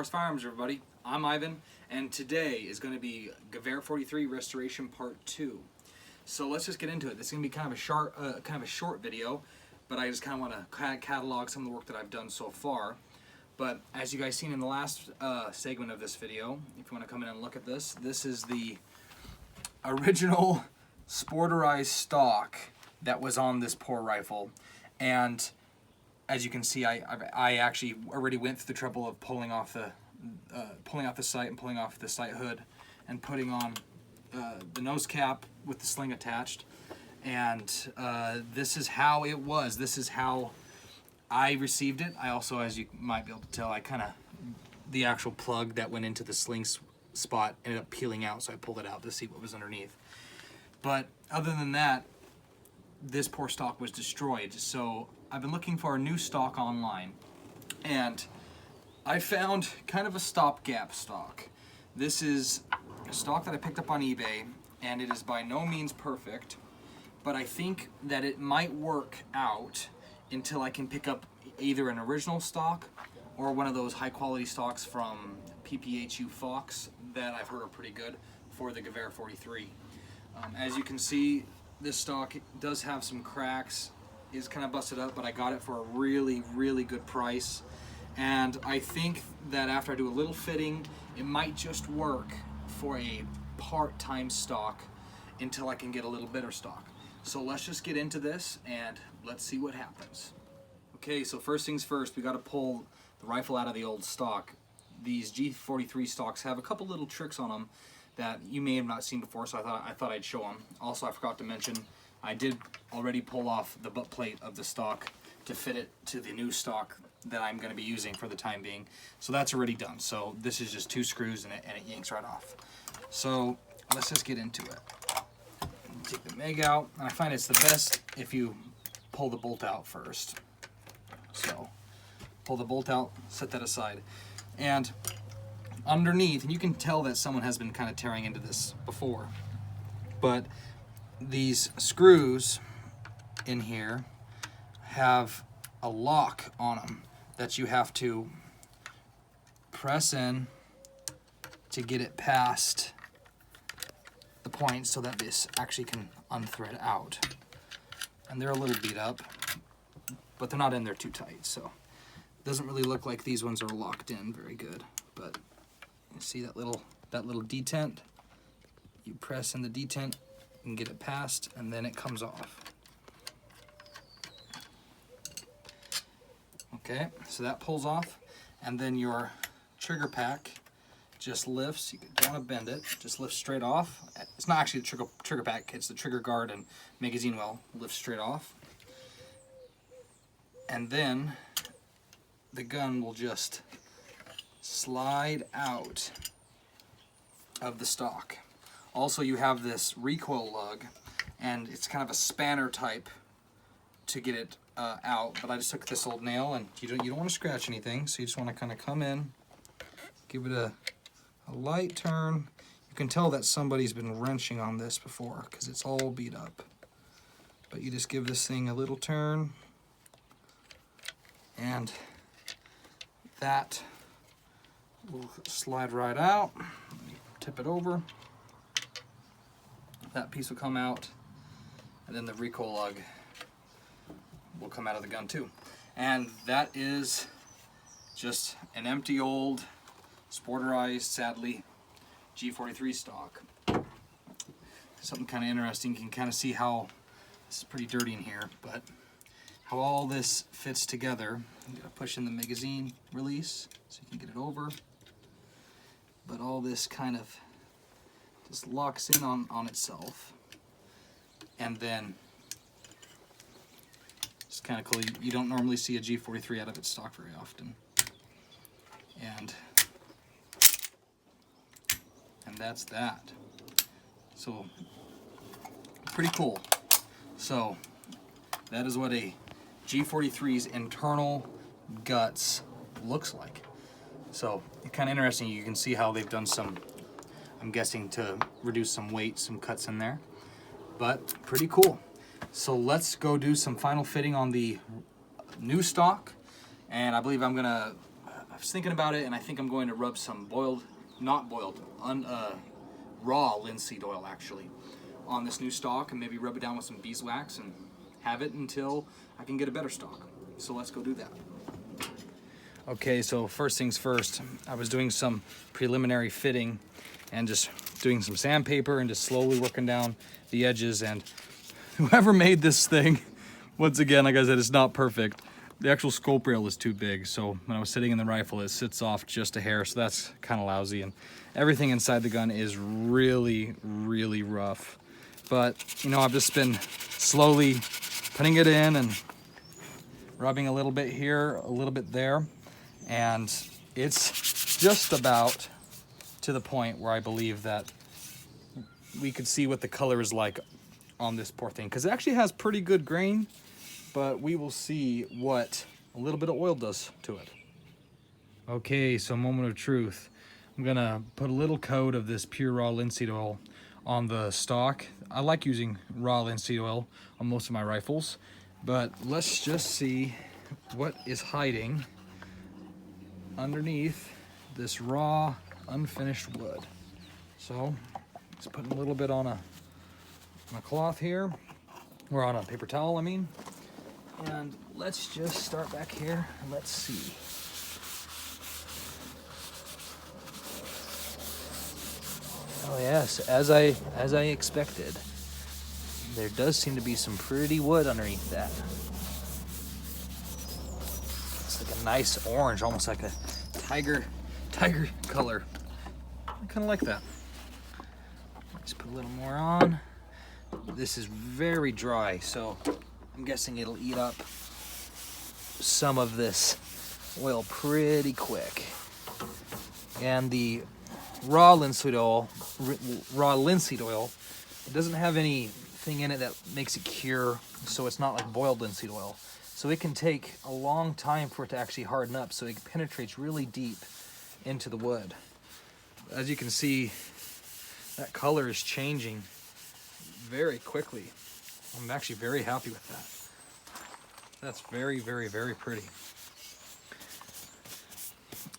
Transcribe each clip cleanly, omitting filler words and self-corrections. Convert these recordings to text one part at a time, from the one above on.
Forest Firearms, everybody. I'm Ivan, and today is going to be Gewehr 43 Restoration Part 2. So let's just get into it. This is going to be kind of a short video, but I just kind of want to catalog some of the work that I've done so far. But as you guys seen in the last segment of this video, if you want to come in and look at this, this is the original sporterized stock that was on this poor rifle. And as you can see, I actually already went through the trouble of pulling off the sight and pulling off the sight hood and putting on the nose cap with the sling attached. And this is how it was. This is how I received it. I also, as you might be able to tell, the actual plug that went into the sling spot ended up peeling out, so I pulled it out to see what was underneath. But other than that, this poor stock was destroyed. So I've been looking for a new stock online, and I found kind of a stopgap stock. This is a stock that I picked up on eBay, and it is by no means perfect, but I think that it might work out until I can pick up either an original stock or one of those high quality stocks from PPHU Fox that I've heard are pretty good for the Gewehr 43. As you can see, this stock does have some cracks, is kind of busted up, but I got it for a really, really good price. And I think that after I do a little fitting, it might just work for a part-time stock until I can get a little better stock. So let's just get into this and let's see what happens. Okay, so first things first, we got to pull the rifle out of the old stock. These G43 stocks have a couple little tricks on them that you may have not seen before, so I thought I'd show them. Also, I forgot to mention, I did already pull off the butt plate of the stock to fit it to the new stock that I'm going to be using for the time being. So that's already done. So this is just 2 screws and it yanks right off. So let's just get into it. Take the meg out, and I find it's the best if you pull the bolt out first. So pull the bolt out, set that aside. And underneath, and you can tell that someone has been kind of tearing into this before, but these screws in here have a lock on them that you have to press in to get it past the point so that this actually can unthread out. And they're a little beat up, but they're not in there too tight, so it doesn't really look like these ones are locked in very good. But you see that little detent? You press in the detent and get it past, and then it comes off. Okay, so that pulls off, and then your trigger pack just lifts. You don't want to bend it, just lifts straight off. It's not actually the trigger pack, it's the trigger guard and magazine well, lifts straight off. And then the gun will just slide out of the stock. Also, you have this Recoil Lug, and it's kind of a spanner type to get it out, but I just took this old nail, and you don't want to scratch anything, so you just want to kind of come in, give it a light turn. You can tell that somebody's been wrenching on this before because it's all beat up, but you just give this thing a little turn, and that will slide right out. Tip it over, that piece will come out, and then the Recoil Lug will come out of the gun too. And that is just an empty old sporterized, sadly, G43 stock. Something kind of interesting. You can kind of see how this is pretty dirty in here, but how all this fits together. You gotta push in the magazine release so you can get it over, but all this kind of just locks in on itself. And then it's kind of cool. You don't normally see a G43 out of its stock very often. And that's that. So pretty cool. So that is what a G43's internal guts looks like. So kind of interesting. You can see how they've done some, I'm guessing to reduce some weight, some cuts in there, but pretty cool. So let's go do some final fitting on the new stock, and I believe I'm gonna I was thinking about it, and I think I'm going to rub some raw linseed oil actually on this new stalk, and maybe rub it down with some beeswax and have it until I can get a better stalk. So let's go do that. Okay, so first things first, I was doing some preliminary fitting and just doing some sandpaper and just slowly working down the edges. And whoever made this thing, once again, like I said, it's not perfect. The actual scope rail is too big, so when I was sitting in the rifle, it sits off just a hair, so that's kind of lousy. And everything inside the gun is really, really rough. But, you know, I've just been slowly putting it in and rubbing a little bit here, a little bit there. And it's just about to the point where I believe that we could see what the color is like on this poor thing, because it actually has pretty good grain, but we will see what a little bit of oil does to it. Okay, so moment of truth. I'm gonna put a little coat of this pure raw linseed oil on the stock. I like using raw linseed oil on most of my rifles, but let's just see what is hiding underneath this raw, unfinished wood. So, just putting a little bit on a cloth here, or on a paper towel, I mean. And let's just start back here and let's see. Oh yes, as I expected, there does seem to be some pretty wood underneath that. It's like a nice orange, almost like a tiger color. I kind of like that. Let's put a little more on. This is very dry, so I'm guessing it'll eat up some of this oil pretty quick. And the raw linseed oil, it doesn't have anything in it that makes it cure, so it's not like boiled linseed oil. So it can take a long time for it to actually harden up, so it penetrates really deep into the wood. As you can see, that color is changing very quickly. I'm actually very happy with that. That's very, very, very pretty.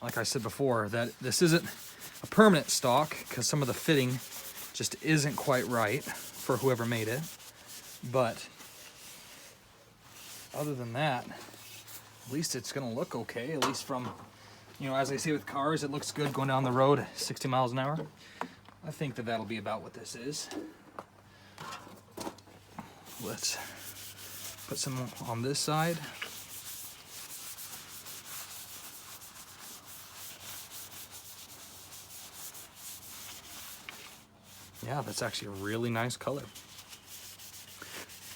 Like I said before, that this isn't a permanent stock because some of the fitting just isn't quite right for whoever made it. But other than that, at least it's gonna look okay, at least from, you know, as I say with cars, it looks good going down the road 60 miles an hour. I think that that'll be about what this is. Let's put some on this side. Yeah, that's actually a really nice color.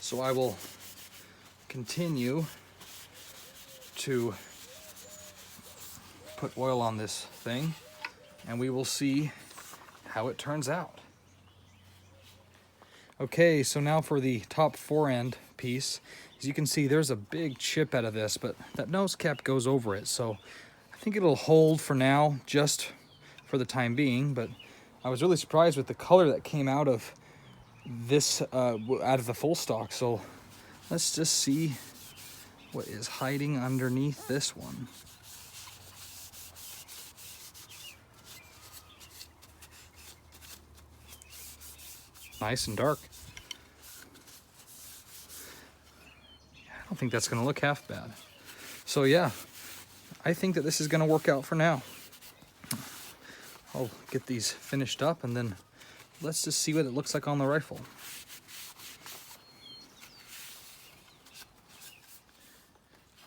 So I will continue to put oil on this thing, and we will see how it turns out. Okay, so now for the top forend piece. As you can see, there's a big chip out of this, but that nose cap goes over it, so I think it'll hold for now, just for the time being. But I was really surprised with the color that came out of this, out of the full stock. So let's just see what is hiding underneath this one. Nice and dark. I don't think that's going to look half bad. So yeah, I think that this is going to work out for now. I'll get these finished up and then let's just see what it looks like on the rifle.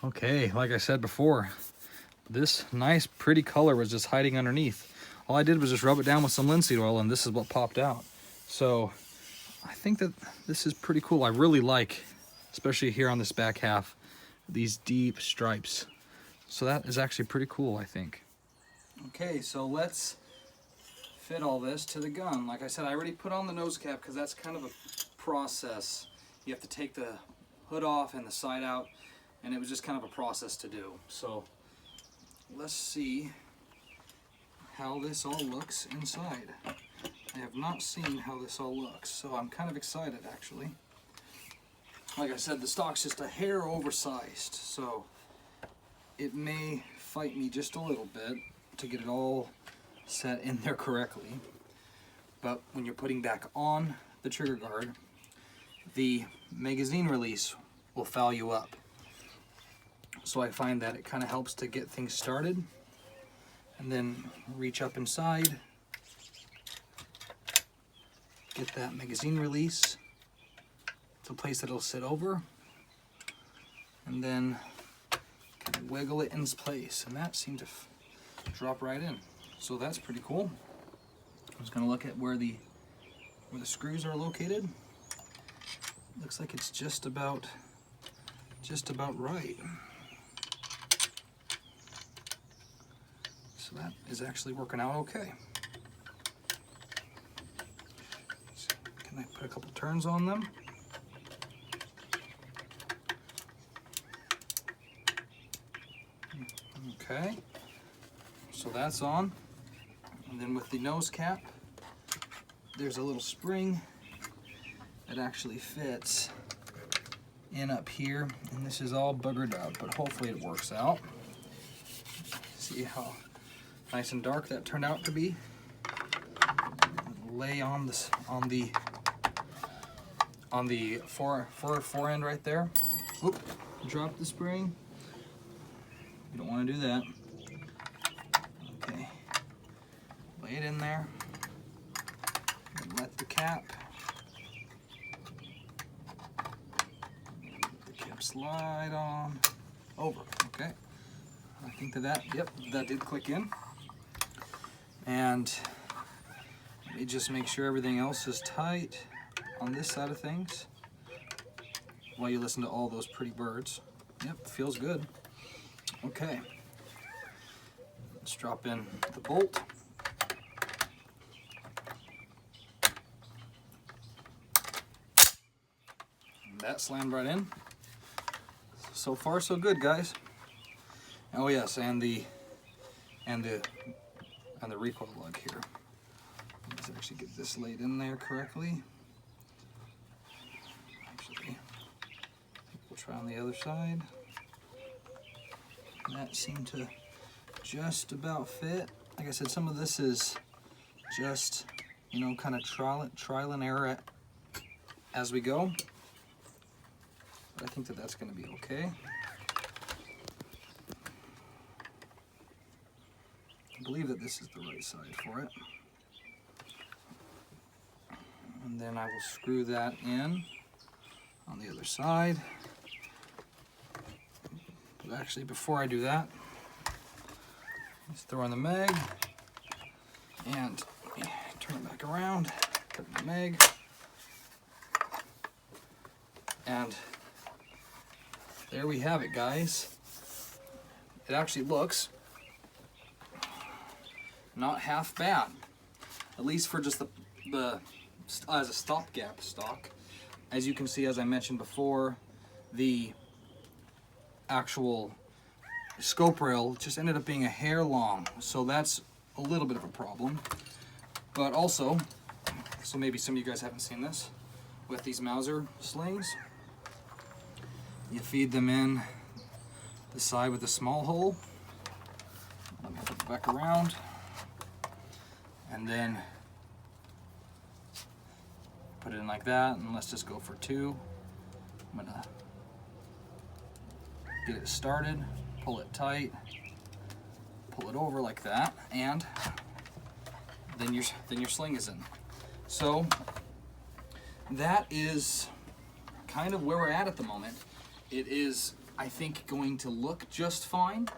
Okay, like I said before, this nice pretty color was just hiding underneath. All I did was just rub it down with some linseed oil and this is what popped out. So I think that this is pretty cool. I really like, especially here on this back half, these deep stripes. So that is actually pretty cool, I think. Okay, so let's fit all this to the gun. Like I said, I already put on the nose cap because that's kind of a process. You have to take the hood off and the side out, and it was just kind of a process to do. So let's see how this all looks inside. I have not seen how this all looks, so I'm kind of excited actually. Like I said, the stock's just a hair oversized, so it may fight me just a little bit to get it all set in there correctly. But when you're putting back on the trigger guard, the magazine release will foul you up. So I find that it kind of helps to get things started, and then reach up inside, get that magazine release to a place that it'll sit over, and then kind of wiggle it in place, and that seemed to drop right in. So that's pretty cool. I'm just going to look at where the screws are located. Looks like it's just about right. So that is actually working out okay. So can I put a couple turns on them? Okay, so that's on. And then with the nose cap, there's a little spring that actually fits in up here, and this is all buggered up, but hopefully it works out. See how nice and dark that turned out to be. Lay on this on the fore end right there. Oop, drop the spring. You don't want to do that. Okay, lay it in there and let the cap slide on over. Okay, I think that that did click in. And let me just make sure everything else is tight on this side of things while you listen to all those pretty birds. Yep, feels good. Okay, let's drop in the bolt. And that slammed right in. So far so good, guys. Oh yes, and the recoil lug here. Let's actually get this laid in there correctly. Actually, we'll try on the other side. That seemed to just about fit. Like I said, some of this is just, you know, kind of trial and error as we go. But I think that that's going to be okay. I believe that this is the right side for it. And then I will screw that in on the other side. But actually, before I do that, let's throw in the mag and turn it back around, put in the mag, and there we have it, guys. It actually looks not half bad, at least for just the as a stopgap stock. As you can see, as I mentioned before, the actual scope rail just ended up being a hair long, so that's a little bit of a problem. But also, so maybe some of you guys haven't seen this, with these Mauser slings, you feed them in the side with a small hole. Let me put it back around, and then put it in like that, and let's just go for two. I'm gonna get it started, pull it tight, pull it over like that, and then your sling is in. So that is kind of where we're at the moment. It is, I think, going to look just fine.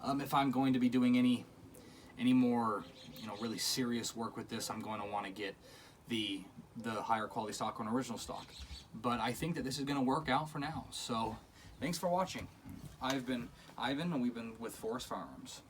If I'm going to be doing any more, you know, really serious work with this, I'm going to want to get the higher quality stock on original stock. But I think that this is going to work out for now. So thanks for watching. I've been Ivan, and we've been with Forest Firearms.